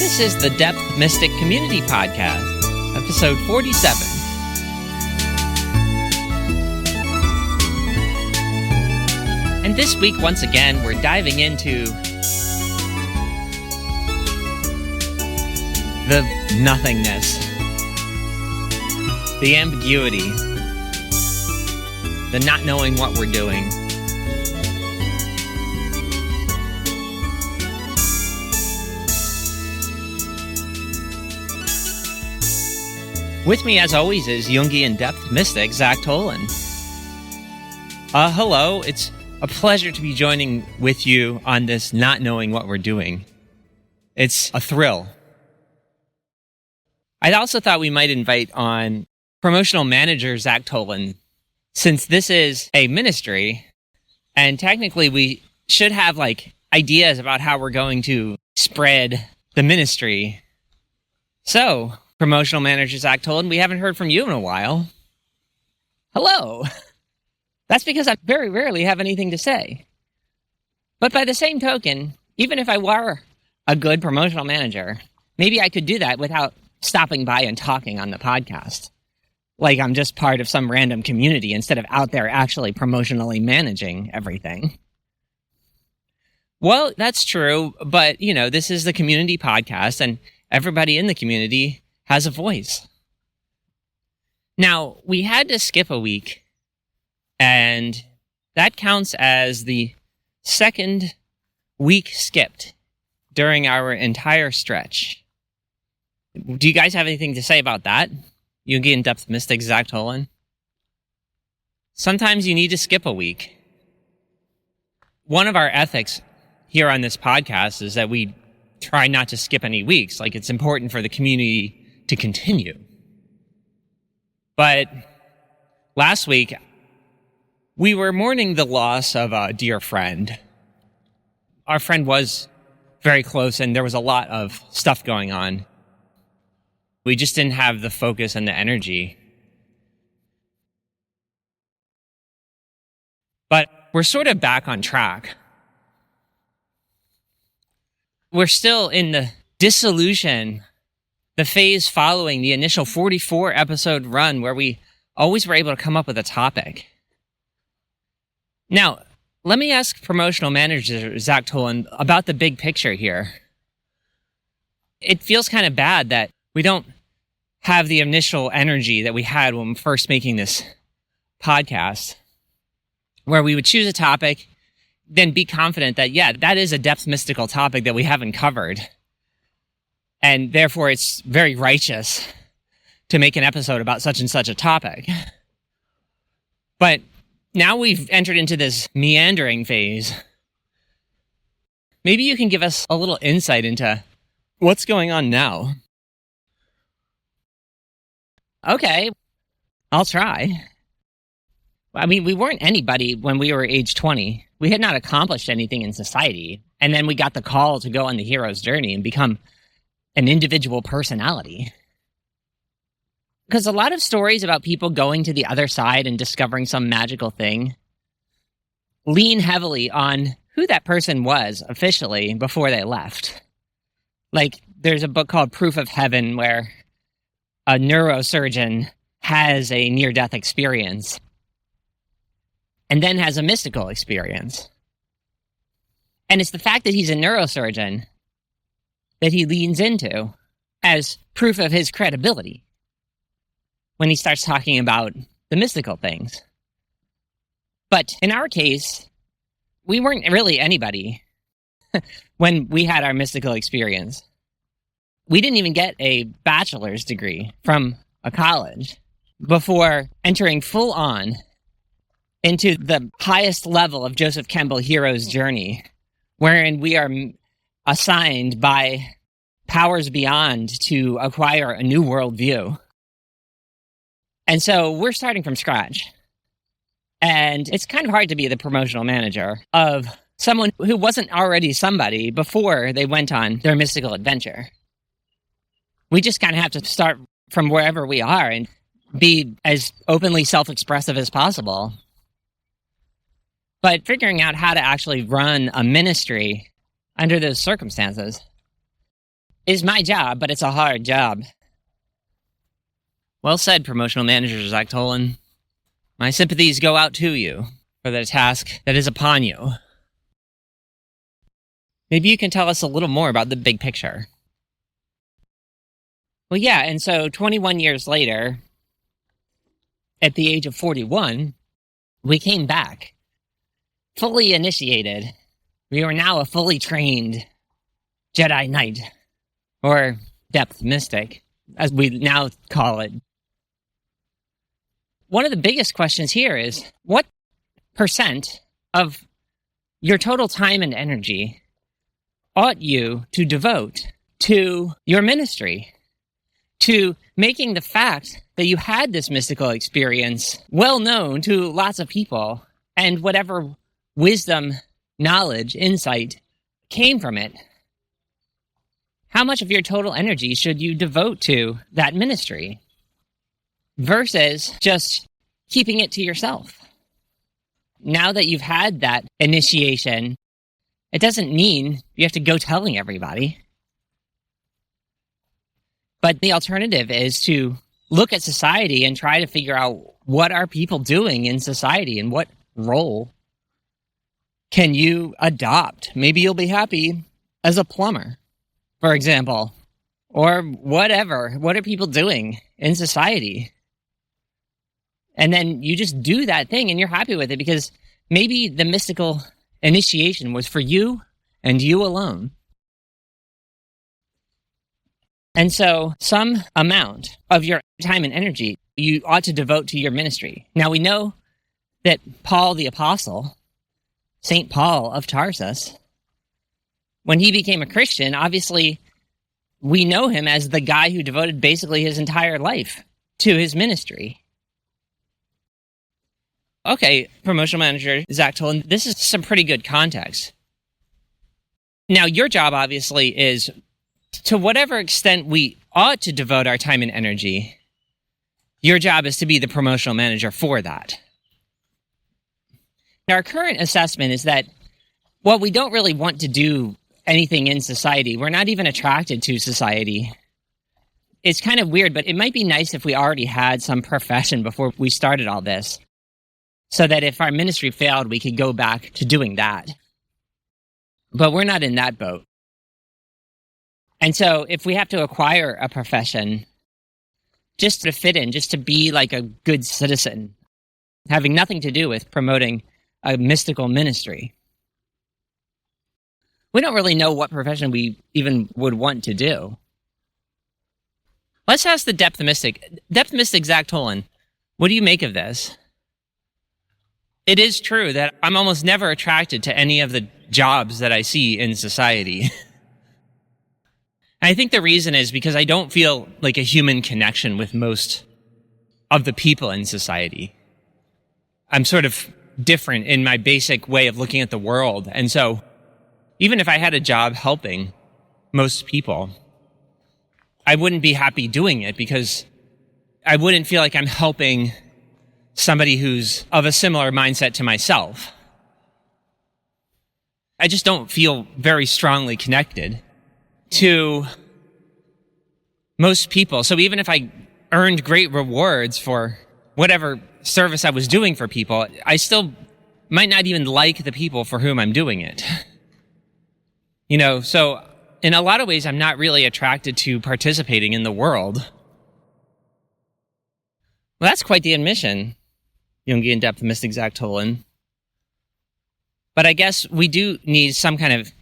This is the Depth Mystic Community Podcast, episode 47. And this week, once again, we're diving into the nothingness, the ambiguity, the not knowing what we're doing. With me, as always, is Jungian Depth Mystic Zach Tollen. Hello, it's a pleasure to be joining with you on this not knowing what we're doing. It's a thrill. I also thought we might invite on Promotional Manager Zach Tollen, since this is a ministry, and technically we should have ideas about how we're going to spread the ministry. So, Promotional Manager Zach Tollen, we haven't heard from you in a while. Hello. That's because I very rarely have anything to say. But by the same token, even if I were a good promotional manager, maybe I could do that without stopping by and talking on the podcast. Like I'm just part of some random community instead of out there actually promotionally managing everything. Well, that's true, but, this is the community podcast, and everybody in the community has a voice. Now, we had to skip a week, and that counts as the second week skipped during our entire stretch. Do you guys have anything to say about that? Jungian Depth Mystic Zach Tollen? Sometimes you need to skip a week. One of our ethics here on this podcast is that we try not to skip any weeks. It's important for the community to continue. But last week, we were mourning the loss of a dear friend. Our friend was very close, and there was a lot of stuff going on. We just didn't have the focus and the energy. But we're sort of back on track. We're still in the dissolution, the phase following the initial 44-episode run where we always were able to come up with a topic. Now, let me ask Promotional Manager Zach Tollen about the big picture here. It feels kind of bad that we don't have the initial energy that we had when first making this podcast, where we would choose a topic, then be confident that, that is a depth mystical topic that we haven't covered. And therefore, it's very righteous to make an episode about such and such a topic. But now we've entered into this meandering phase. Maybe you can give us a little insight into what's going on now. Okay, I'll try. I mean, we weren't anybody when we were age 20. We had not accomplished anything in society. And then we got the call to go on the hero's journey and become an individual personality. Because a lot of stories about people going to the other side and discovering some magical thing lean heavily on who that person was officially before they left. There's a book called Proof of Heaven where a neurosurgeon has a near-death experience and then has a mystical experience. And it's the fact that he's a neurosurgeon that he leans into as proof of his credibility when he starts talking about the mystical things. But in our case, we weren't really anybody when we had our mystical experience. We didn't even get a bachelor's degree from a college before entering full on into the highest level of Joseph Campbell hero's journey, wherein we are assigned by powers beyond to acquire a new worldview. And so we're starting from scratch. And it's kind of hard to be the promotional manager of someone who wasn't already somebody before they went on their mystical adventure. We just kind of have to start from wherever we are and be as openly self-expressive as possible. But figuring out how to actually run a ministry under those circumstances is my job, but it's a hard job. Well said, Promotional Manager Zach Tollen. My sympathies go out to you for the task that is upon you. Maybe you can tell us a little more about the big picture. Well, yeah, and so 21 years later, at the age of 41, we came back, fully initiated. We were now a fully trained Jedi Knight, or Depth Mystic, as we now call it. One of the biggest questions here is, what percent of your total time and energy ought you to devote to your ministry, to making the fact that you had this mystical experience well known to lots of people, and whatever wisdom, knowledge, insight came from it? How much of your total energy should you devote to that ministry versus just keeping it to yourself? Now that you've had that initiation, it doesn't mean you have to go telling everybody. But the alternative is to look at society and try to figure out, what are people doing in society and what role can you adopt? Maybe you'll be happy as a plumber, for example, or whatever. What are people doing in society? And then you just do that thing and you're happy with it, because maybe the mystical initiation was for you and you alone. And so some amount of your time and energy you ought to devote to your ministry. Now, we know that Paul the Apostle, St. Paul of Tarsus, when he became a Christian, obviously we know him as the guy who devoted basically his entire life to his ministry. Okay, Promotional Manager Zach Tollen, this is some pretty good context. Now, your job obviously is, to whatever extent we ought to devote our time and energy, your job is to be the promotional manager for that. Our current assessment is that, well, we don't really want to do anything in society. We're not even attracted to society. It's kind of weird, but it might be nice if we already had some profession before we started all this, so that if our ministry failed, we could go back to doing that. But we're not in that boat. And so if we have to acquire a profession just to fit in, just to be like a good citizen, having nothing to do with promoting a mystical ministry, we don't really know what profession we even would want to do. Let's ask the Depth Mystic. Depth Mystic Zach Tollen, what do you make of this? It is true that I'm almost never attracted to any of the jobs that I see in society. I think the reason is because I don't feel like a human connection with most of the people in society. I'm sort of different in my basic way of looking at the world. And so even if I had a job helping most people, I wouldn't be happy doing it, because I wouldn't feel like I'm helping somebody who's of a similar mindset to myself. I just don't feel very strongly connected to most people. So even if I earned great rewards for whatever service I was doing for people, I still might not even like the people for whom I'm doing it. So in a lot of ways, I'm not really attracted to participating in the world. Well, that's quite the admission, Jungian Depth Mystic Zach Tollen. But I guess we do need some kind of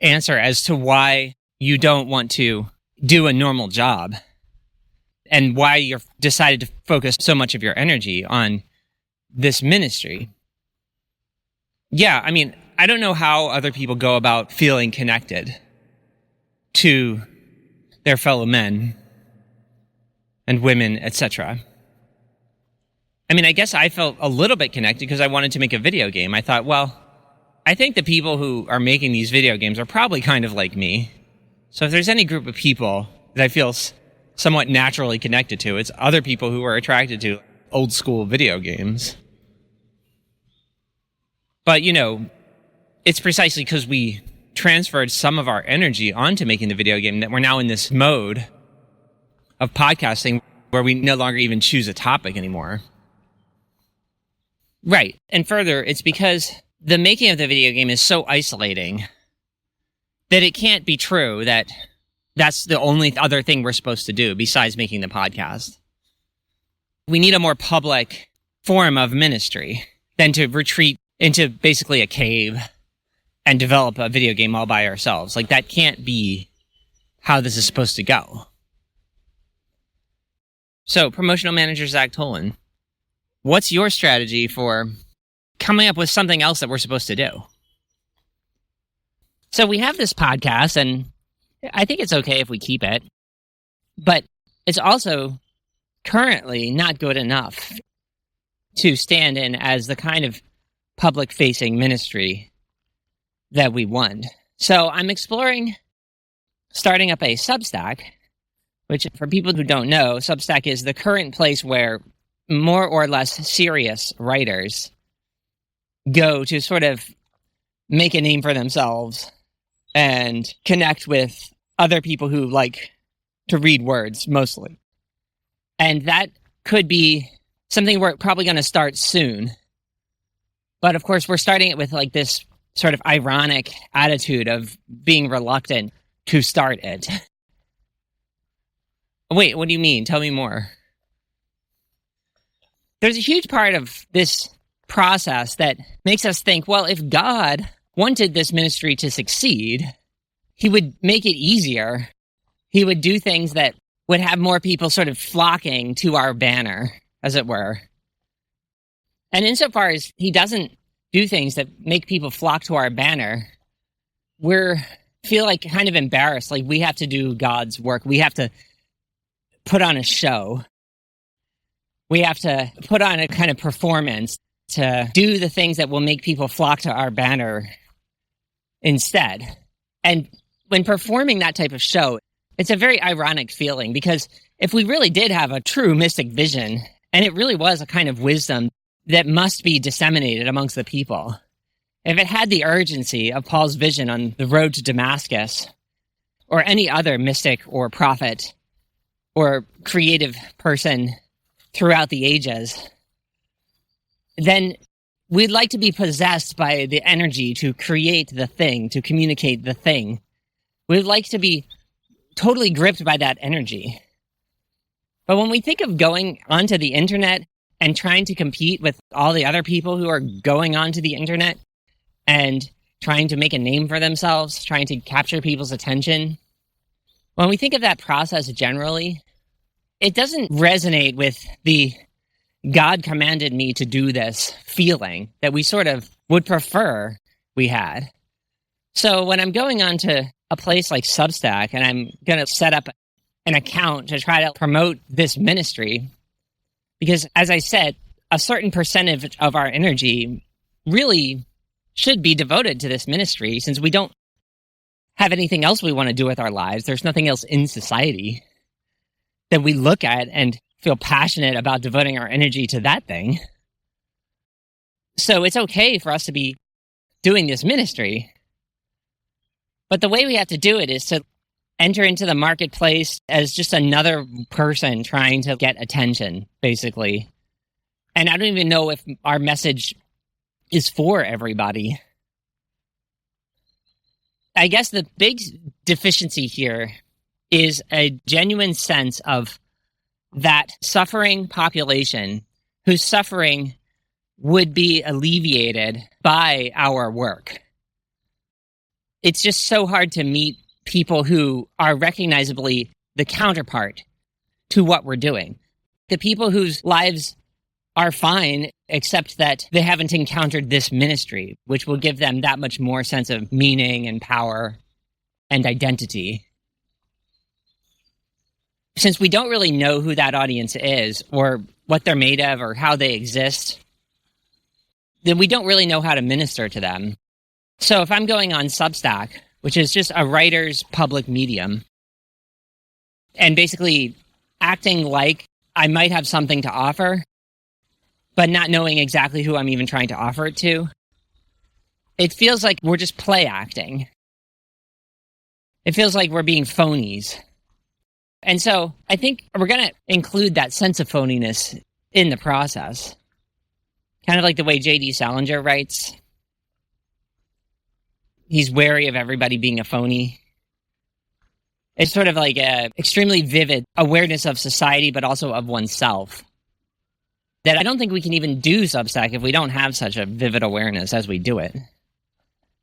answer as to why you don't want to do a normal job and why you've decided to focus so much of your energy on this ministry. Yeah, I don't know how other people go about feeling connected to their fellow men and women, etc. I guess I felt a little bit connected because I wanted to make a video game. I thought, well, I think the people who are making these video games are probably kind of like me. So if there's any group of people that I feel somewhat naturally connected to, it's other people who are attracted to old school video games. But, it's precisely because we transferred some of our energy onto making the video game, that we're now in this mode of podcasting where we no longer even choose a topic anymore. Right. And further, it's because the making of the video game is so isolating that it can't be true that that's the only other thing we're supposed to do besides making the podcast. We need a more public form of ministry than to retreat into basically a cave and develop a video game all by ourselves. Like, that can't be how this is supposed to go. So, Promotional Manager Zach Tollen, what's your strategy for coming up with something else that we're supposed to do? So we have this podcast, and I think it's okay if we keep it, but it's also currently not good enough to stand in as the kind of public-facing ministry that we want. So I'm exploring starting up a Substack, which, for people who don't know, Substack is the current place where more or less serious writers go to sort of make a name for themselves and connect with other people who like to read words, mostly. And that could be something we're probably going to start soon. But of course, we're starting it with like this sort of ironic attitude of being reluctant to start it. Wait, what do you mean? Tell me more. There's a huge part of this process that makes us think, well, if God wanted this ministry to succeed, he would make it easier. He would do things that would have more people sort of flocking to our banner, as it were. And insofar as he doesn't do things that make people flock to our banner, we feel like kind of embarrassed, like we have to do God's work. We have to put on a show. We have to put on a kind of performance to do the things that will make people flock to our banner instead. And when performing that type of show, it's a very ironic feeling, because if we really did have a true mystic vision, and it really was a kind of wisdom that must be disseminated amongst the people, if it had the urgency of Paul's vision on the road to Damascus, or any other mystic or prophet or creative person throughout the ages, then we'd like to be possessed by the energy to create the thing, to communicate the thing. We'd like to be totally gripped by that energy. But when we think of going onto the internet and trying to compete with all the other people who are going onto the internet and trying to make a name for themselves, trying to capture people's attention, when we think of that process generally, it doesn't resonate with the God commanded me to do this feeling that we sort of would prefer we had. So when I'm going on to a place like Substack and I'm going to set up an account to try to promote this ministry, because as I said, a certain percentage of our energy really should be devoted to this ministry, since we don't have anything else we want to do with our lives. There's nothing else in society that we look at and feel passionate about devoting our energy to that thing. So it's okay for us to be doing this ministry. But the way we have to do it is to enter into the marketplace as just another person trying to get attention, basically. And I don't even know if our message is for everybody. I guess the big deficiency here is a genuine sense of that suffering population whose suffering would be alleviated by our work. It's just so hard to meet people who are recognizably the counterpart to what we're doing. The people whose lives are fine, except that they haven't encountered this ministry, which will give them that much more sense of meaning and power and identity. Since we don't really know who that audience is, or what they're made of, or how they exist, then we don't really know how to minister to them. So if I'm going on Substack, which is just a writer's public medium, and basically acting like I might have something to offer, but not knowing exactly who I'm even trying to offer it to, it feels like we're just play acting. It feels like we're being phonies. And so I think we're going to include that sense of phoniness in the process. Kind of like the way J.D. Salinger writes. He's wary of everybody being a phony. It's sort of like an extremely vivid awareness of society, but also of oneself. That I don't think we can even do Substack if we don't have such a vivid awareness as we do it.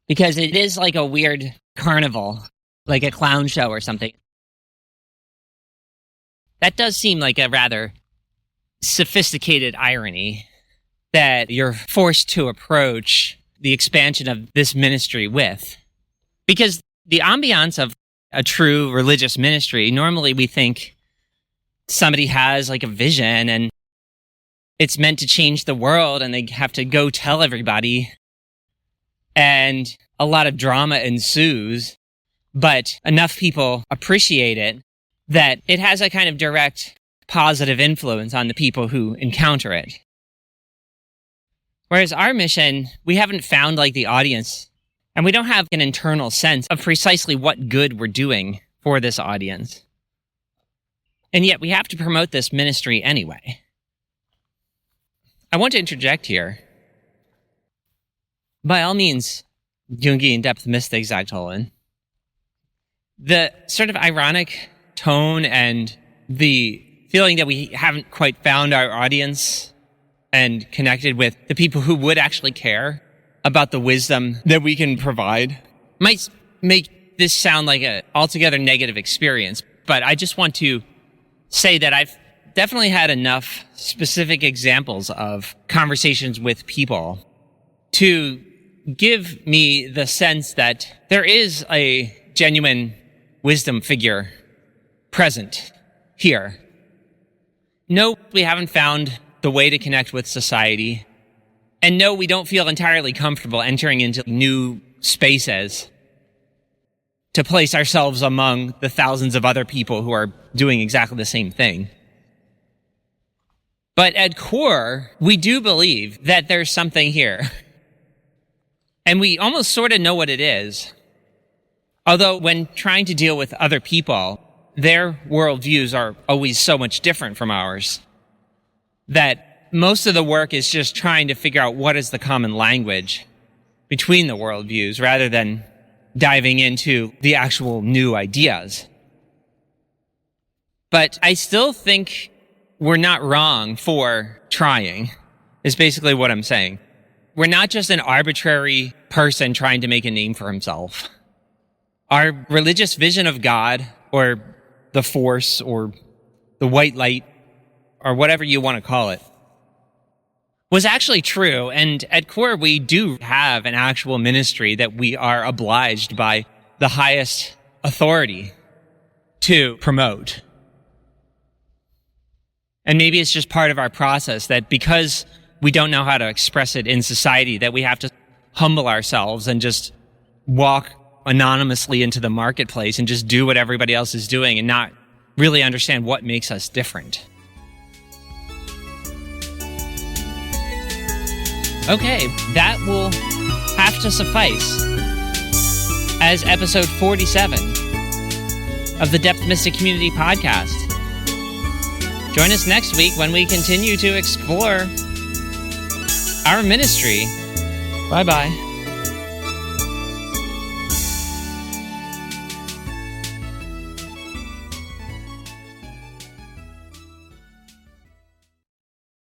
Because it is like a weird carnival, like a clown show or something. That does seem like a rather sophisticated irony that you're forced to approach the expansion of this ministry with. Because the ambiance of a true religious ministry, normally we think somebody has like a vision and it's meant to change the world and they have to go tell everybody and a lot of drama ensues, but enough people appreciate it that it has a kind of direct positive influence on the people who encounter it. Whereas our mission, we haven't found like the audience, and we don't have an internal sense of precisely what good we're doing for this audience. And yet we have to promote this ministry anyway. I want to interject here. By all means, Jungian depth mystic Zach Tollen. The sort of ironic tone and the feeling that we haven't quite found our audience and connected with the people who would actually care about the wisdom that we can provide might make this sound like an altogether negative experience. But I just want to say that I've definitely had enough specific examples of conversations with people to give me the sense that there is a genuine wisdom figure present here. No, we haven't found the way to connect with society. And no, we don't feel entirely comfortable entering into new spaces to place ourselves among the thousands of other people who are doing exactly the same thing. But at core, we do believe that there's something here. And we almost sort of know what it is. Although when trying to deal with other people, their worldviews are always so much different from ours that most of the work is just trying to figure out what is the common language between the worldviews rather than diving into the actual new ideas. But I still think we're not wrong for trying, is basically what I'm saying. We're not just an arbitrary person trying to make a name for himself. Our religious vision of God, or the force, or the white light, or whatever you want to call it, was actually true. And at core, we do have an actual ministry that we are obliged by the highest authority to promote. And maybe it's just part of our process that because we don't know how to express it in society, that we have to humble ourselves and just walk anonymously into the marketplace and just do what everybody else is doing and not really understand what makes us different. Okay, that will have to suffice as episode 47 of the Depth Mystic Community Podcast. Join us next week when we continue to explore our ministry. Bye-bye.